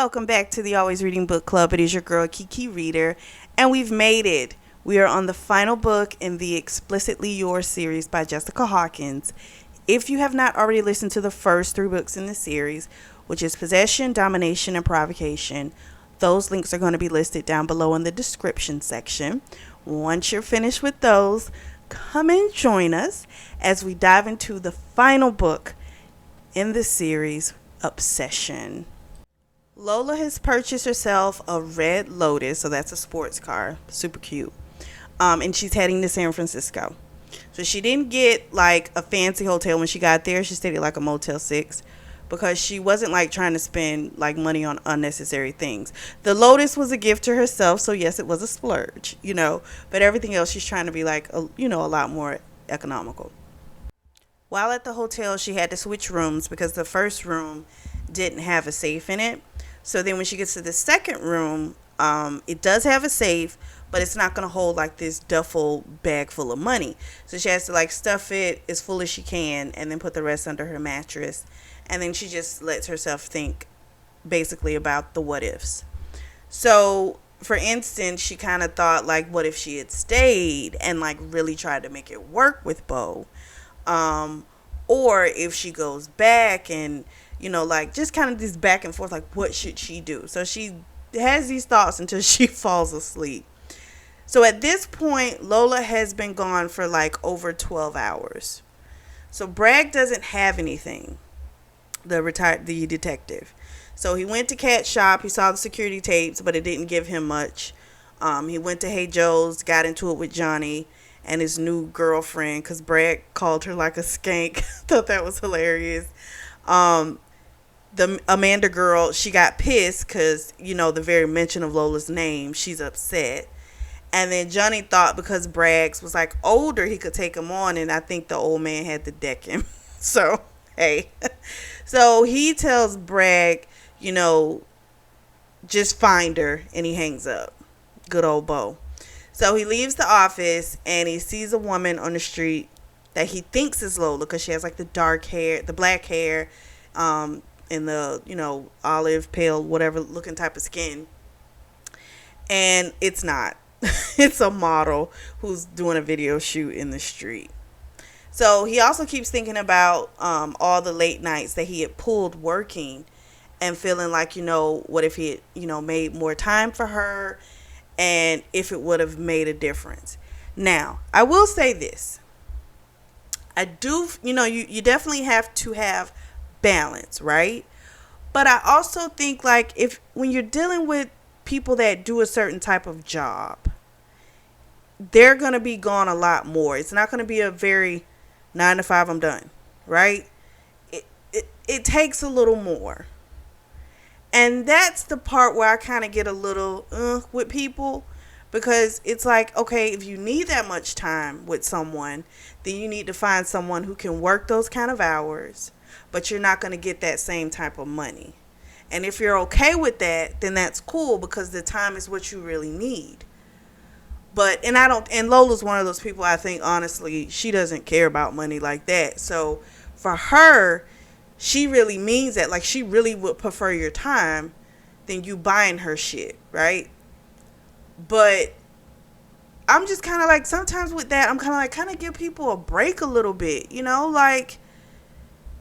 welcome back to the Always Reading Book Club. It is your girl Kiki Reader, and we've made it. We are on the final book in the Explicitly Yours series by Jessica Hawkins. If you have not already listened to the first 3 books in the series, which is Possession, Domination, and Provocation, those links are going to be listed down below in the description section. Once you're finished with those, come and join us as we dive into the final book in the series, Obsession. Lola has purchased herself a red Lotus, so that's a sports car, super cute. And she's heading to San Francisco. So she didn't get like a fancy hotel when she got there. She stayed at like a Motel 6 because she wasn't like trying to spend like money on unnecessary things. The Lotus was a gift to herself, so yes, it was a splurge, but everything else she's trying to be like, a lot more economical. While at the hotel, she had to switch rooms because the first room didn't have a safe in it. So then when she gets to the second room, it does have a safe, but it's not going to hold like this duffel bag full of money. So she has to like stuff it as full as she can and then put the rest under her mattress. And then she just lets herself think basically about the what ifs. So for instance, she kind of thought like, what if she had stayed and like really tried to make it work with Beau? Or if she goes back and like just kind of this back and forth, like what should she do? So she has these thoughts until she falls asleep. So at this point, Lola has been gone for like over 12 hours. So Bragg doesn't have anything, the detective. So he went to Cat's shop. He saw the security tapes, but it didn't give him much. He went to Hey Joe's, got into it with Johnny and his new girlfriend because Bragg called her like a skank. Thought that was hilarious. The Amanda girl, she got pissed because, the very mention of Lola's name, she's upset. And then Johnny thought because Braggs was like older, he could take him on. And I think the old man had to deck him. So, hey. So he tells Bragg, just find her. And he hangs up. Good old Beau. So he leaves the office and he sees a woman on the street that he thinks is Lola because she has like the black hair, and the, olive, pale, whatever looking type of skin. And it's not. It's a model who's doing a video shoot in the street. So he also keeps thinking about all the late nights that he had pulled working and feeling like, what if he had, made more time for her and if it would have made a difference. Now, I will say this. I do, you definitely have to have balance, right? But I also think like when you're dealing with people that do a certain type of job, they're going to be gone a lot more. It's not going to be a very 9 to 5, I'm done, right? It takes a little more. And that's the part where I kind of get a little with people, because it's like, okay, if you need that much time with someone, then you need to find someone who can work those kind of hours, but you're not going to get that same type of money. And if you're okay with that, then that's cool because the time is what you really need. And Lola's one of those people, I think, honestly, she doesn't care about money like that. So for her, she really means that. Like, she really would prefer your time than you buying her shit, right? But I'm just kind of like, sometimes with that, I'm kind of give people a break a little bit, like,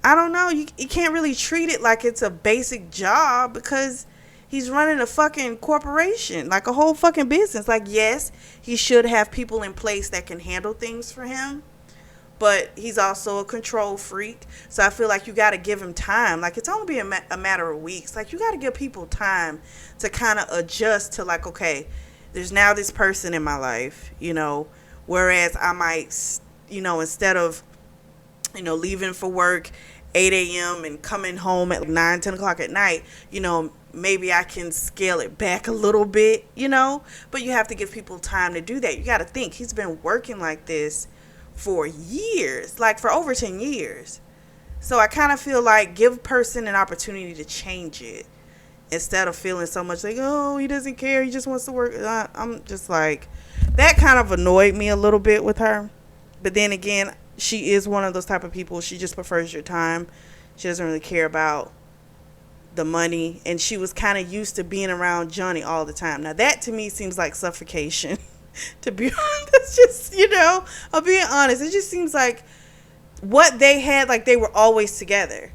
I don't know. You can't really treat it like it's a basic job because he's running a fucking corporation, like a whole fucking business. Like, yes, he should have people in place that can handle things for him, but he's also a control freak. So I feel like you got to give him time. Like, it's only be a matter of weeks. Like, you got to give people time to kind of adjust to like, okay, there's now this person in my life, whereas I might, instead of, leaving for work 8 a.m. and coming home at 9, 10 o'clock at night, maybe I can scale it back a little bit, but you have to give people time to do that. You got to think he's been working like this for years, like for over 10 years. So I kind of feel like give a person an opportunity to change it instead of feeling so much like, oh, he doesn't care, he just wants to work. I'm just like, that kind of annoyed me a little bit with her. But then again, she is one of those type of people, she just prefers your time. She doesn't really care about the money, and she was kind of used to being around Johnny all the time. Now that to me seems like suffocation. To be honest, that's just, I'm being honest. It just seems like what they had, like they were always together.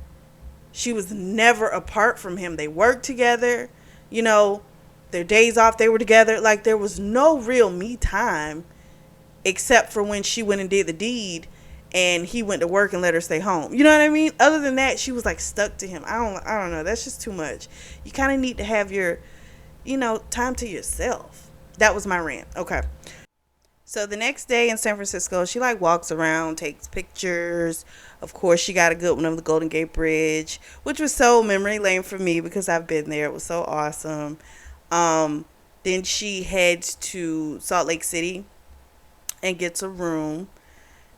She was never apart from him. They worked together, their days off, they were together. Like there was no real me time except for when she went and did the deed and he went to work and let her stay home. You know what I mean? Other than that, she was like stuck to him. I don't know. That's just too much. You kind of need to have your, time to yourself. That was my rant. Okay. So the next day in San Francisco, she like walks around, takes pictures. Of course, she got a good one of the Golden Gate Bridge, which was so memory lane for me because I've been there. It was so awesome. Then she heads to Salt Lake City and gets a room.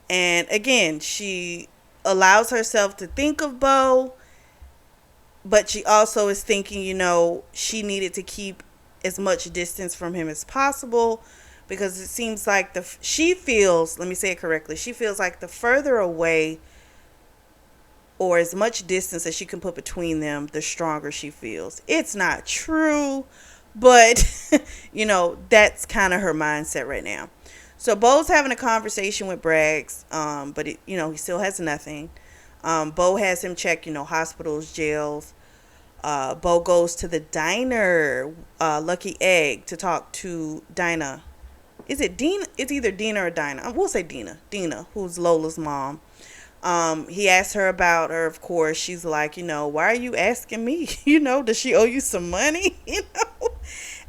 And again, she allows herself to think of Beau, but she also is thinking, she needed to keep as much distance from him as possible, because it seems like she feels like the further away or as much distance as she can put between them, the stronger she feels. It's not true, but that's kind of her mindset right now. So Beau's having a conversation with Bragg, but he still has nothing. Beau has him check, hospitals, jails. Beau goes to the diner, Lucky Egg, to talk to Dina. Is it Dina? It's either Dina or Dina. We'll say Dina. Dina, who's Lola's mom. He asks her about her, of course. She's like, why are you asking me? Does she owe you some money?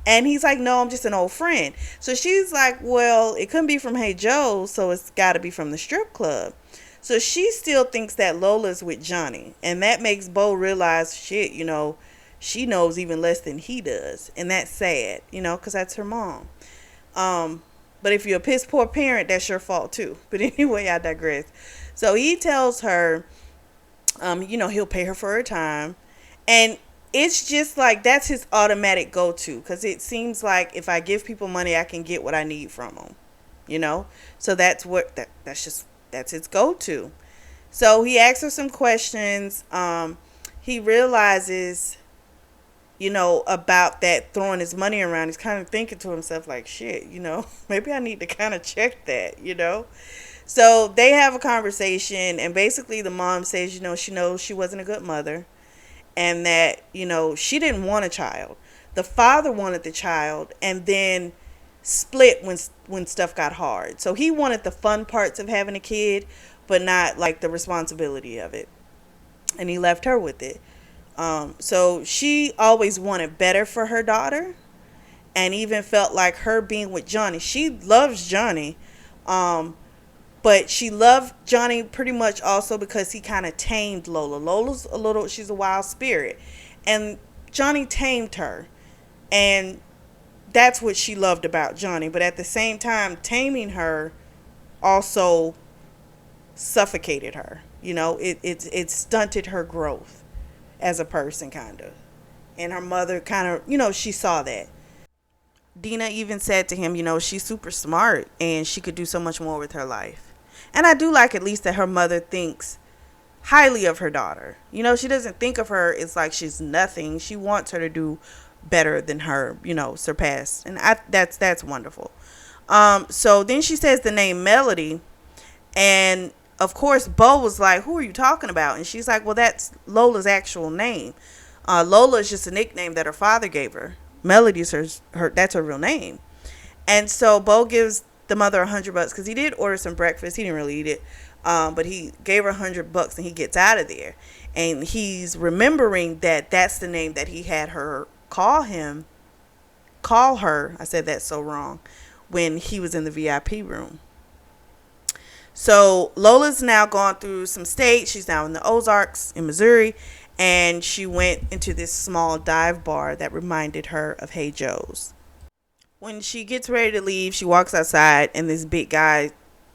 And he's like, no, I'm just an old friend. So she's like, well, it couldn't be from Hey Joe, so it's got to be from the strip club. So she still thinks that Lola's with Johnny. And that makes Beau realize, shit, she knows even less than he does. And that's sad, because that's her mom. But if you're a piss poor parent, that's your fault too. But anyway, I digress. So he tells her, he'll pay her for her time. And it's just like, that's his automatic go-to. Because it seems like if I give people money, I can get what I need from them. So that's that's his go-to. So he asks her some questions. He realizes, about that throwing his money around. He's kind of thinking to himself like, shit, maybe I need to kind of check that, So they have a conversation, and basically the mom says, she knows she wasn't a good mother, and that, she didn't want a child. The father wanted the child, and then split when stuff got hard. So he wanted the fun parts of having a kid, but not like the responsibility of it. And he left her with it. So she always wanted better for her daughter, and even felt like her being with Johnny. She loves Johnny, but she loved Johnny pretty much also because he kind of tamed Lola. Lola's she's a wild spirit, and Johnny tamed her, and that's what she loved about Johnny. But at the same time, taming her also suffocated her. It stunted her growth as a person, kind of. And her mother kind of, she saw that. Dina even said to him, she's super smart and she could do so much more with her life. And I do like at least that her mother thinks highly of her daughter. She doesn't think of her as like she's nothing. She wants her to do better than her, surpass. And that's wonderful. So then she says the name Melody, and of course Beau was like, who are you talking about? And she's like, well, that's Lola's actual name. Lola is just a nickname that her father gave her. Melody's her that's her real name. And so Beau gives the mother $100 because he did order some breakfast. He didn't really eat it, but he gave her $100 and he gets out of there. And he's remembering that that's the name that he had her call her. I said that so wrong. When he was in the VIP room. So Lola's now gone through some states. She's now in the Ozarks in Missouri, and she went into this small dive bar that reminded her of Hey Joe's. When she gets ready to leave, she walks outside, and this big guy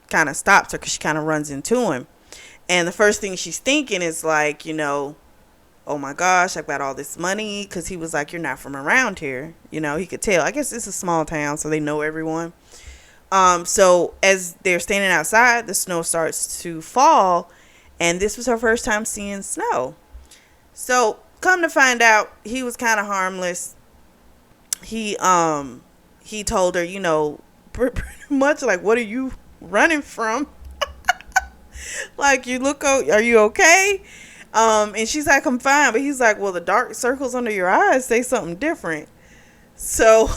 kind of stops her because she kind of runs into him. And the first thing she's thinking is like, oh my gosh, I've got all this money, because he was like, you're not from around here. He could tell. I guess it's a small town, so they know everyone. So as they're standing outside, the snow starts to fall, and this was her first time seeing snow. So come to find out, he was kind of harmless. He told her, pretty much like, what are you running from? Like, are you okay? And she's like, I'm fine. But he's like, well, the dark circles under your eyes say something different. So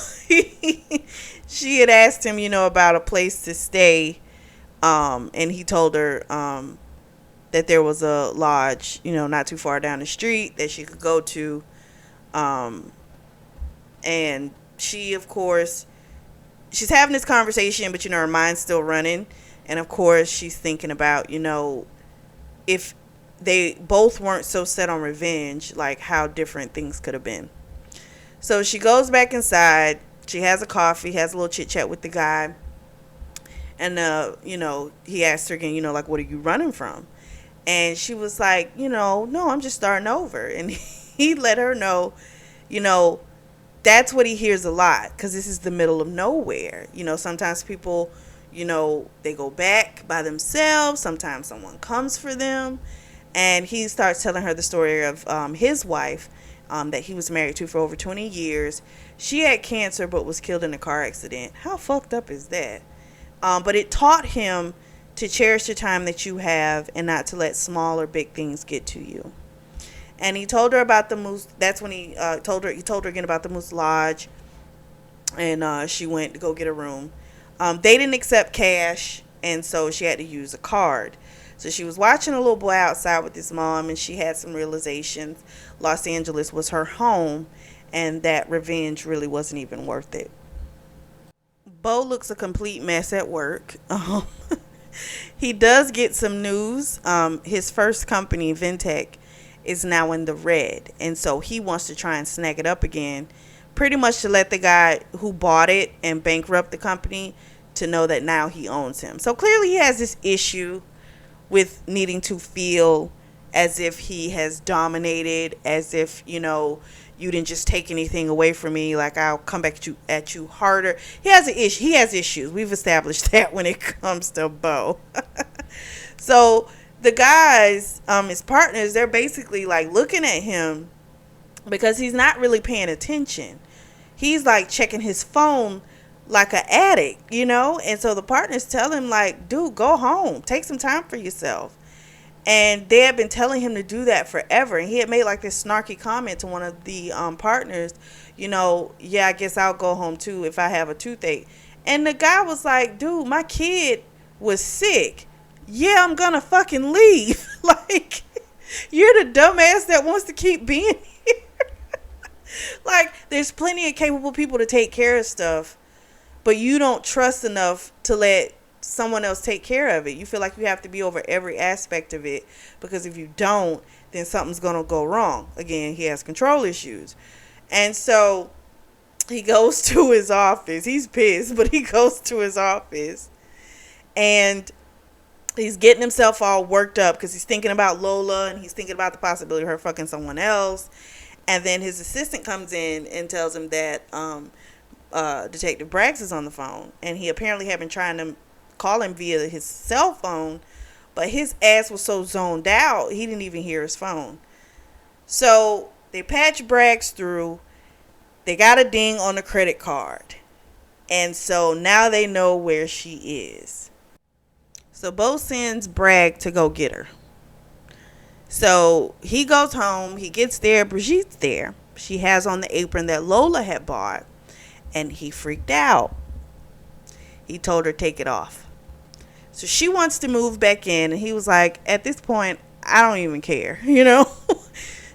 she had asked him, about a place to stay. And he told her that there was a lodge, not too far down the street that she could go to. And she, of course, she's having this conversation, but, her mind's still running. And, of course, she's thinking about, if they both weren't so set on revenge, like how different things could have been. So she goes back inside. She has a coffee, has a little chit chat with the guy. And, he asked her again, like, what are you running from? And she was like, no, I'm just starting over. And he let her know, that's what he hears a lot, because this is the middle of nowhere. Sometimes people, they go back by themselves. Sometimes someone comes for them. And he starts telling her the story of his wife that he was married to for over 20 years. She had cancer but was killed in a car accident. How fucked up is that? But it taught him to cherish the time that you have and not to let small or big things get to you. And he told her about the Moose. That's when he told her again about the Moose Lodge. And she went to go get a room. They didn't accept cash, and so she had to use a card. So she was watching a little boy outside with his mom, and she had some realizations. Los Angeles was her home, and that revenge really wasn't even worth it. Beau looks a complete mess at work. He does get some news. His first company, Ventec, is now in the red, and so he wants to try and snag it up again, pretty much to let the guy who bought it and bankrupt the company to know that now he owns him. So clearly he has this issue with needing to feel as if he has dominated, as if, you didn't just take anything away from me, like I'll come back at you harder. He has issues. We've established that when it comes to Beau. So the guys, his partners, they're basically like looking at him because he's not really paying attention. He's like checking his phone like an addict, and so the partners tell him, like, dude, go home, take some time for yourself. And they had been telling him to do that forever, and he had made like this snarky comment to one of the partners, yeah, I guess I'll go home too if I have a toothache. And the guy was like, dude, my kid was sick, yeah, I'm gonna fucking leave. Like, you're the dumbass that wants to keep being here. Like, there's plenty of capable people to take care of stuff, but you don't trust enough to let someone else take care of it. You feel like you have to be over every aspect of it, because if you don't, then something's going to go wrong. Again, he has control issues. And so he goes to his office. He's pissed, but he goes to his office and he's getting himself all worked up because he's thinking about Lola and he's thinking about the possibility of her fucking someone else. And then his assistant comes in and tells him that Detective Bragg is on the phone, and he apparently had been trying to call him via his cell phone, but his ass was so zoned out he didn't even hear his phone. So they patch Bragg's through. They got a ding on the credit card, and so now they know where she is. So Beau sends Bragg to go get her. So he goes home. He gets there. Brigitte's there. She has on the apron that Lola had bought, and he freaked out. He told her, take it off. So she wants to move back in, and he was like, at this point, I don't even care,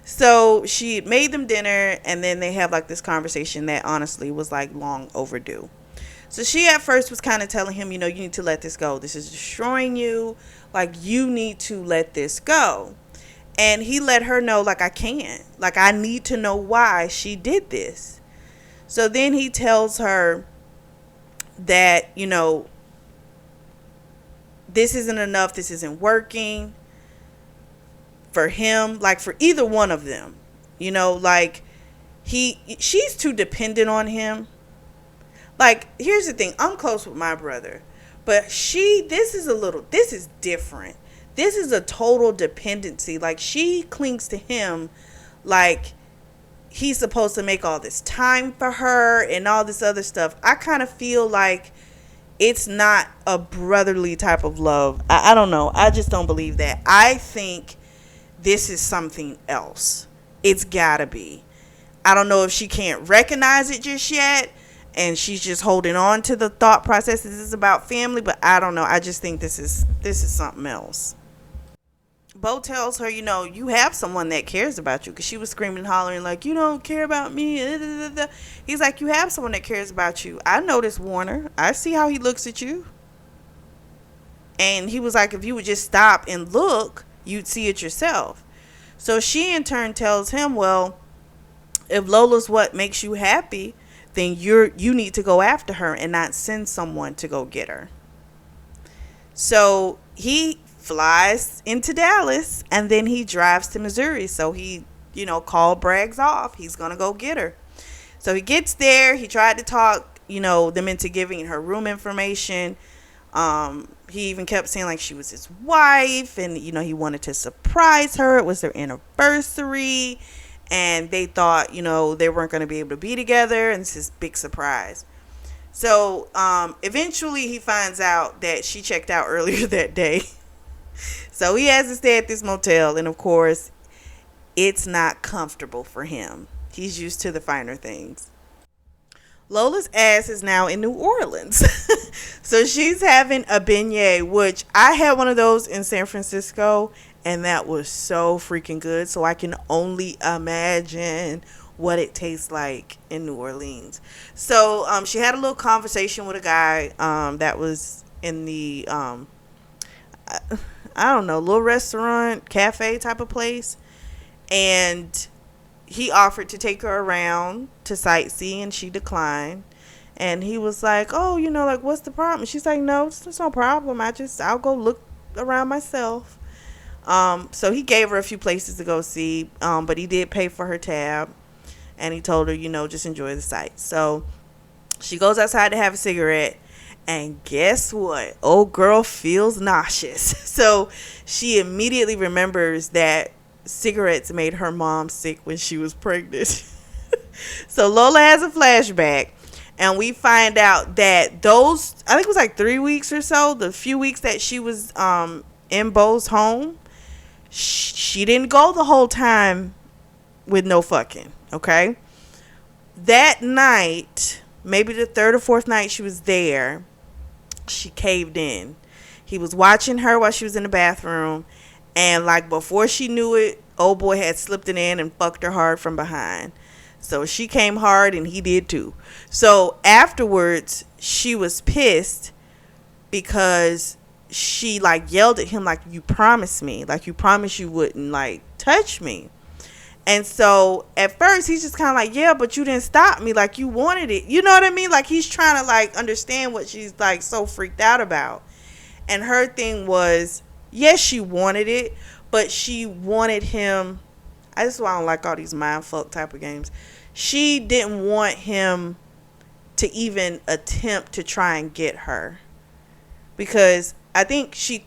So she made them dinner, and then they have like this conversation that honestly was like long overdue. So she at first was kind of telling him, you need to let this go. This is destroying you. Like, you need to let this go. And he let her know, like, I can't. Like, I need to know why she did this. So then he tells her that, this isn't enough. This isn't working for him, like for either one of them. Like she's too dependent on him. Like, here's the thing. I'm close with my brother, but this is different. This is a total dependency. Like, she clings to him like he's supposed to make all this time for her and all this other stuff. I kind of feel like it's not a brotherly type of love. I don't know. I just don't believe that. I think this is something else. It's gotta be. I don't know if she can't recognize it just yet and she's just holding on to the thought process this is about family, but I don't know. I just think this is something else. Beau tells her, you have someone that cares about you, because she was screaming and hollering like, you don't care about me. He's like, you have someone that cares about you. I noticed Warner. I see how he looks at you. And he was like, if you would just stop and look, you'd see it yourself. So she in turn tells him, well, if Lola's what makes you happy, then you need to go after her and not send someone to go get her. So he flies into Dallas and then he drives to Missouri. So he, called Bragg's off. He's going to go get her. So he gets there. He tried to talk, them into giving her room information. He even kept saying like she was his wife and, he wanted to surprise her. It was their anniversary and they thought, they weren't going to be able to be together. And it's this big surprise. So eventually he finds out that she checked out earlier that day. So he has to stay at this motel. And of course, it's not comfortable for him. He's used to the finer things. Lola's ass is now in New Orleans. So she's having a beignet, which I had one of those in San Francisco. And that was so freaking good. So I can only imagine what it tastes like in New Orleans. So she had a little conversation with a guy that was in the I don't know, little restaurant, cafe type of place. And he offered to take her around to sightsee and she declined. And he was like, oh, like, what's the problem? She's like, no, it's no problem. I'll go look around myself. So he gave her a few places to go see, but he did pay for her tab. And he told her, just enjoy the sight. So she goes outside to have a cigarette. And guess what? Old girl feels nauseous. So she immediately remembers that cigarettes made her mom sick when she was pregnant. So Lola has a flashback. And we find out that those, I think it was like 3 weeks or so, the few weeks that she was in Beau's home, she didn't go the whole time with no fucking. Okay? That night, maybe the third or fourth night she was there, she caved in. He was watching her while she was in the bathroom, and like before she knew it, old boy had slipped it in and fucked her hard from behind. So she came hard and he did too. So afterwards she was pissed because she like yelled at him like, you promised me, like you promised you wouldn't like touch me. And so at first he's just kind of like, yeah, but you didn't stop me, like you wanted it. You know what I mean? Like he's trying to like understand what she's like so freaked out about. And her thing was, yes, she wanted it, but she wanted him. That's why I don't like all these mind fuck type of games. She didn't want him to even attempt to try and get her, because I think she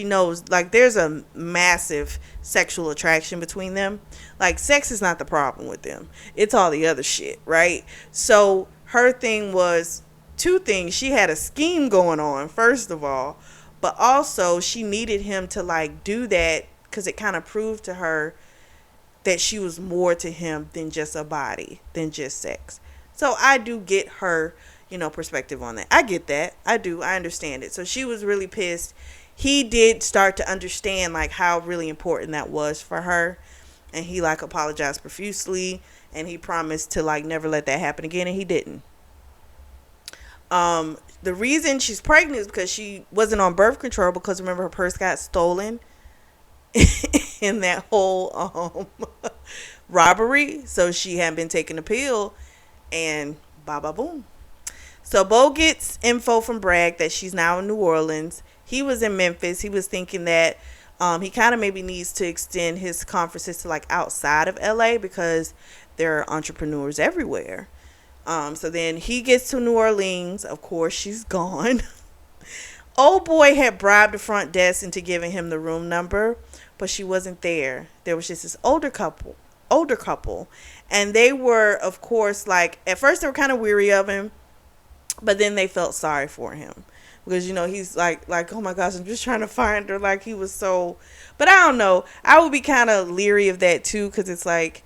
knows like there's a massive sexual attraction between them. Like sex is not the problem with them. It's all the other shit, right? So her thing was two things. She had a scheme going on, first of all, but also she needed him to like do that because it kind of proved to her that she was more to him than just a body, than just sex. So I do get her, perspective on that. I get that. I do. I understand it. So she was really pissed. He did start to understand like how really important that was for her. And he like apologized profusely. And he promised to like never let that happen again. And he didn't. The reason she's pregnant is because she wasn't on birth control, because remember her purse got stolen in that whole robbery. So she hadn't been taking the pill, and boom. So Beau gets info from Bragg that she's now in New Orleans. He was in Memphis. He was thinking that he kind of maybe needs to extend his conferences to like outside of LA, because there are entrepreneurs everywhere. So then he gets to New Orleans. Of course, she's gone. Old boy had bribed the front desk into giving him the room number, but she wasn't there. There was just this older couple. older couple. And they were, of course, like, at first they were kind of weary of him, but then they felt sorry for him. Because, he's like, oh my gosh, I'm just trying to find her. Like, he was so, but I don't know. I would be kind of leery of that too, because it's like,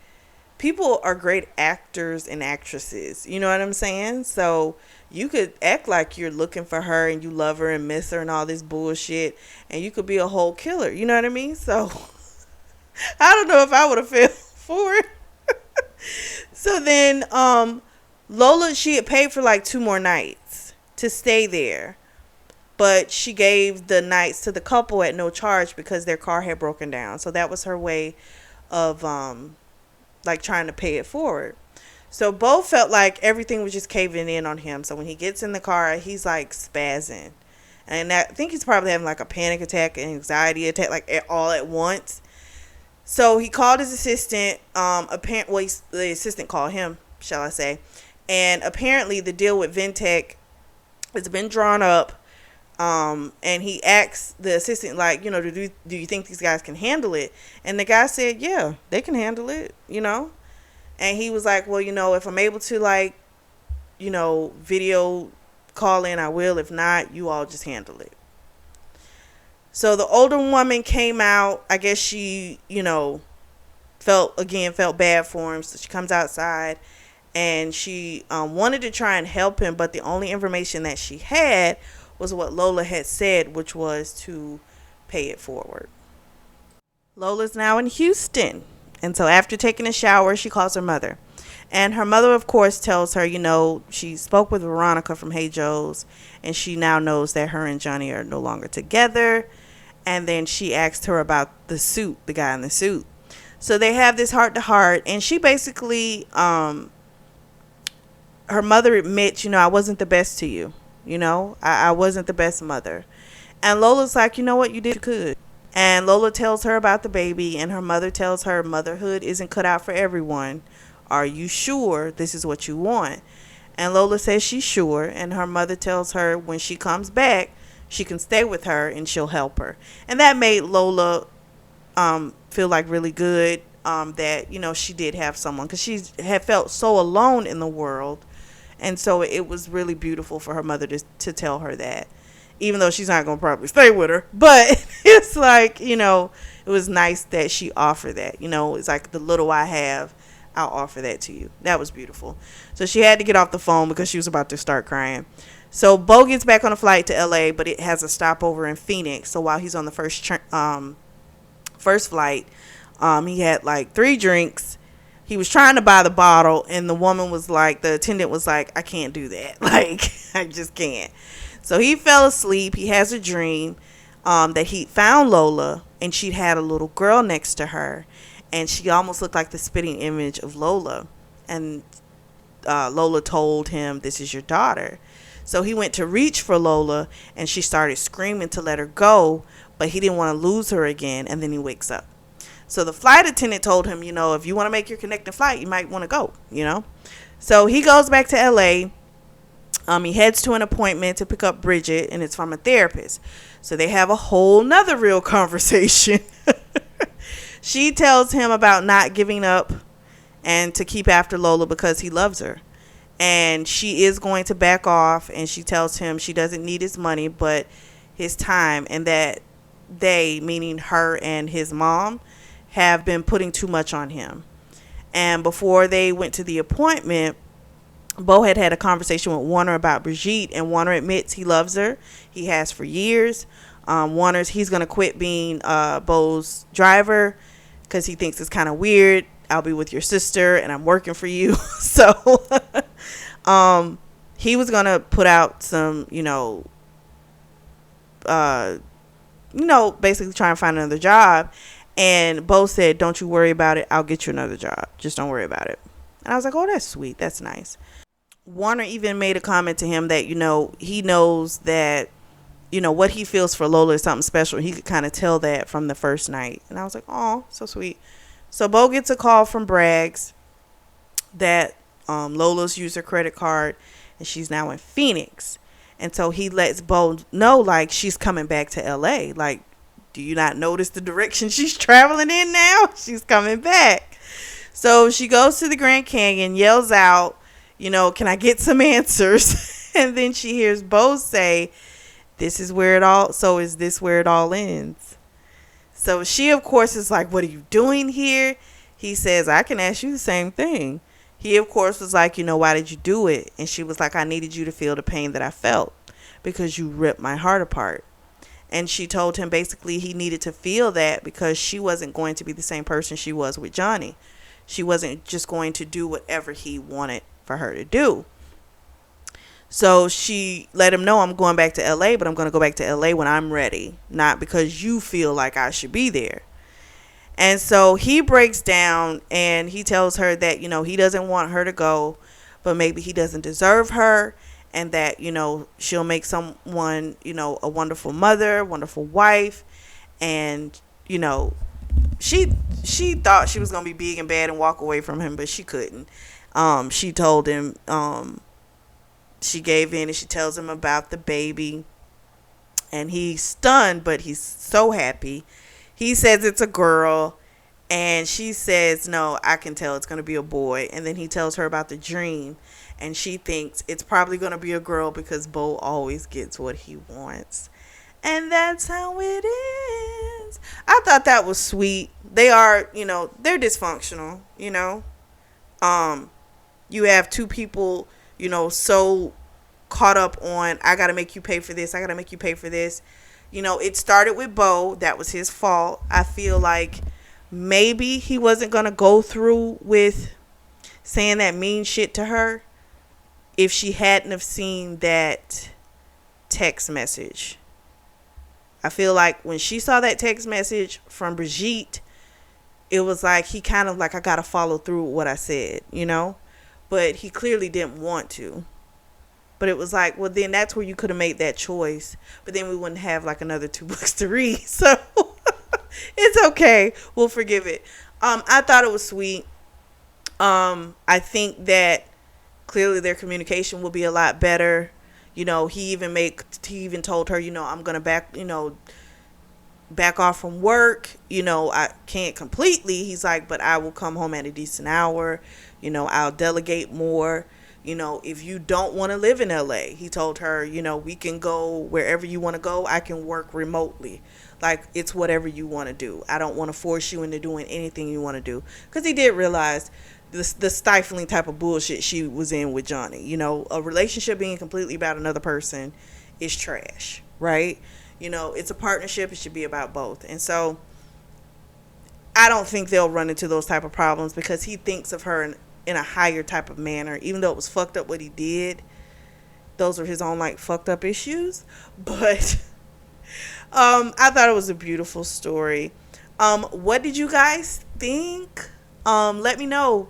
people are great actors and actresses. You know what I'm saying? So you could act like you're looking for her and you love her and miss her and all this bullshit, and you could be a whole killer. You know what I mean? So I don't know if I would have fell for it. So then Lola, she had paid for like 2 more nights to stay there, but she gave the nights to the couple at no charge because their car had broken down. So that was her way of like trying to pay it forward. So Beau felt like everything was just caving in on him. So when he gets in the car, he's like spazzing, and I think he's probably having like a panic attack, an anxiety attack, like all at once. So he called his assistant. The assistant called him, shall I say? And apparently the deal with Ventec has been drawn up. And he asked the assistant, like, do you think these guys can handle it? And the guy said, yeah, they can handle it, And he was like, well, if I'm able to, like, video call in, I will. If not, you all just handle it. So the older woman came out. I guess she, felt bad for him. So she comes outside and she wanted to try and help him. But the only information that she had was what Lola had said, which was to pay it forward. Lola's now in Houston. And so after taking a shower, she calls her mother. And her mother, of course, tells her, she spoke with Veronica from Hey Joe's, and she now knows that her and Johnny are no longer together. And then she asked her about the suit, the guy in the suit. So they have this heart-to-heart, and she basically, her mother admits, I wasn't the best to you. I wasn't the best mother. And Lola's like, you know what, you did what you could. And Lola tells her about the baby, and her mother tells her motherhood isn't cut out for everyone. Are you sure this is what you want? And Lola says she's sure, and her mother tells her when she comes back, she can stay with her and she'll help her. And that made Lola feel like really good that, she did have someone, because she had felt so alone in the world. And so it was really beautiful for her mother to tell her that, even though she's not going to probably stay with her. But it's like, it was nice that she offered that. It's like, the little I have, I'll offer that to you. That was beautiful. So she had to get off the phone because she was about to start crying. So Beau gets back on a flight to LA, but it has a stopover in Phoenix. So while he's on the first flight, he had like 3 drinks. He was trying to buy the bottle, and the attendant was like, I can't do that. Like, I just can't. So he fell asleep. He has a dream that he found Lola, and she'd had a little girl next to her, and she almost looked like the spitting image of Lola. And Lola told him, this is your daughter. So he went to reach for Lola, and she started screaming to let her go, but he didn't want to lose her again, and then he wakes up. So the flight attendant told him, if you want to make your connecting flight, you might want to go, So he goes back to LA. He heads to an appointment to pick up Brigitte, and it's from a therapist. So they have a whole nother real conversation. She tells him about not giving up and to keep after Lola because he loves her. And she is going to back off, and she tells him she doesn't need his money but his time, and that they, meaning her and his mom, have been putting too much on him. And before they went to the appointment, Beau had a conversation with Warner about Brigitte, and Warner admits he loves her. He has for years. He's going to quit being Beau's driver because he thinks it's kind of weird. I'll be with your sister and I'm working for you. So he was going to put out some, basically try and find another job. And Beau said, don't you worry about it. I'll get you another job. Just don't worry about it. And I was like, oh, that's sweet. That's nice. Warner even made a comment to him that, he knows that, what he feels for Lola is something special. He could kind of tell that from the first night. And I was like, oh, so sweet. So Beau gets a call from Bragg's that Lola's used her credit card and she's now in Phoenix. And so he lets Beau know, like, she's coming back to LA. Like, do you not notice the direction she's traveling in now? She's coming back. So she goes to the Grand Canyon, yells out, can I get some answers? And then she hears Beau say, is this where it all ends? So she, of course, is like, what are you doing here? He says, I can ask you the same thing. He, of course, was like, why did you do it? And she was like, I needed you to feel the pain that I felt because you ripped my heart apart. And she told him basically he needed to feel that because she wasn't going to be the same person she was with Johnny. She wasn't just going to do whatever he wanted for her to do. So she let him know, I'm going back to LA, but I'm going to go back to LA when I'm ready, not because you feel like I should be there. And so he breaks down and he tells her that, he doesn't want her to go, but maybe he doesn't deserve her, and that, she'll make someone, a wonderful mother, wonderful wife. And, she thought she was going to be big and bad and walk away from him, but she couldn't. She told him, she gave in and she tells him about the baby. And he's stunned, but he's so happy. He says it's a girl. And she says, no, I can tell it's going to be a boy. And then he tells her about the dream. And she thinks it's probably going to be a girl because Beau always gets what he wants. And that's how it is. I thought that was sweet. They are, they're dysfunctional, You have two people, so caught up on, I got to make you pay for this. I got to make you pay for this. It started with Beau. That was his fault. I feel like maybe he wasn't going to go through with saying that mean shit to her if she hadn't have seen that text message. I feel like when she saw that text message from Brigitte, it was like he kind of like, I got to follow through with what I said, But he clearly didn't want to. But it was like, well, then that's where you could have made that choice. But then we wouldn't have like another 2 books to read. So it's okay. We'll forgive it. I thought it was sweet. I think that clearly their communication will be a lot better. He even told her, I'm going to back off from work. I can't completely. He's like, but I will come home at a decent hour. I'll delegate more. If you don't want to live in LA, he told her, we can go wherever you want to go. I can work remotely. Like, it's whatever you want to do. I don't want to force you into doing anything you want to do. Because he did realize the stifling type of bullshit she was in with Johnny. A relationship being completely about another person is trash, right? It's a partnership. It should be about both. And so I don't think they'll run into those type of problems because he thinks of her in a higher type of manner, even though it was fucked up what he did. Those are his own like fucked up issues. But I thought it was a beautiful story. What did you guys think? Let me know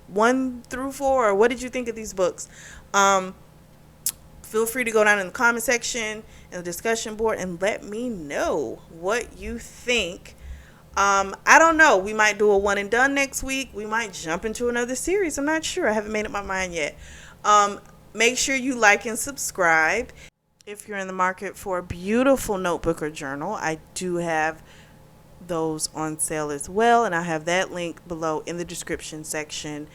1 through 4. What did you think of these books? Feel free to go down in the comment section in the discussion board and let me know what you think. I don't know. We might do a one and done next week. We might jump into another series. I'm not sure. I haven't made up my mind yet. Make sure you like and subscribe. If you're in the market for a beautiful notebook or journal, I do have those on sale as well. And I have that link below in the description section.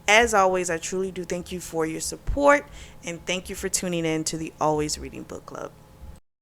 As always, I truly do thank you for your support. And thank you for tuning in to the Always Reading Book Club.